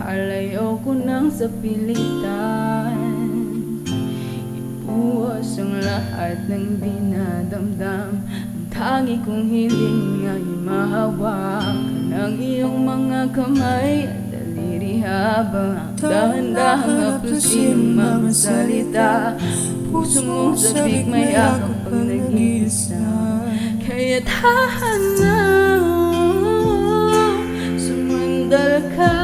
mahal, ayoko nang sa pilitan. Ibuhos ang lahat ng dinadamdam. Ang tangi kong hiling ay mahawakan ng iyong mga kamay at daliri habang dahan-dahang haplusin ang mga salita. Puso mong sabik may yakap pag nag-iisa. Kaya't hahanap, sumandal ka,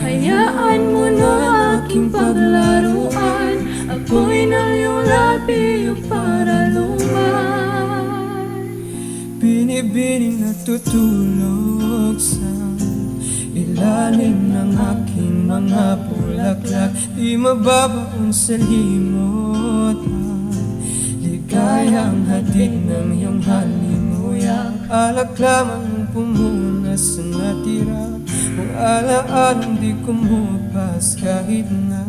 hayaan mo na aking paglaruan. Ako'y ng iyong labi para luman. Binibining natutulog sa ilalim ng aking mga bulaklak. Di mababaon sa limot ang ligayang hatid ng iyong halimuyak. Alak lamang ang pumunas sa natira, kung alaalang di kumupas kahit na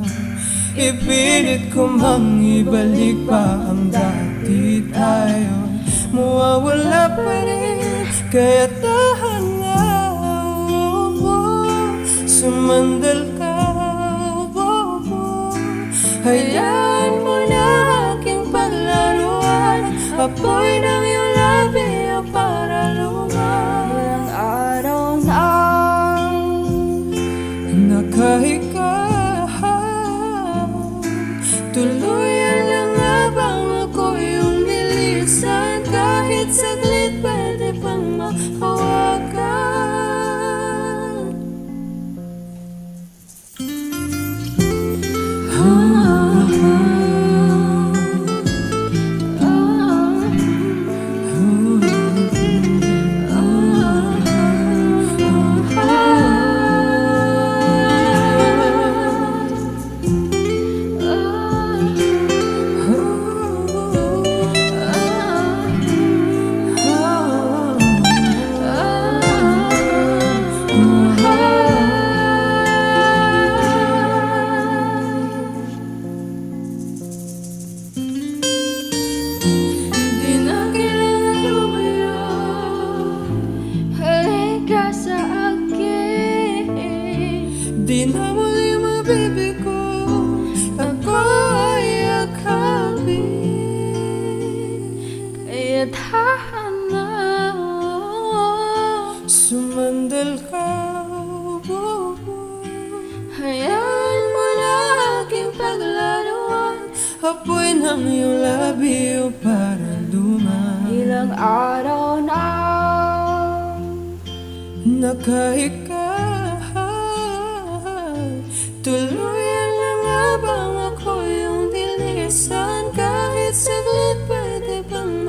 ipilit ko mang ibalik pa ang dati tayo. Mawawala pa rin, kaya tahan nga, sumandal ka, hayaan mo na aking paglaruan. Apoy ng iyong labi para luman. Ilang araw na nakahiga, tuluyan lang habang ako yung nilisan. Kahit saglit pwede pang makawagan. Di na muli mabibig ko, ako ay akabin. kaya't hahanap, Sumandal ka, hayaan mo na aking paglaruan. apoy ng iyong labi para luman. Ilang araw na Nakahiga, tuluyan lang habang ako yung dilisan. Kahit saglit pwede bang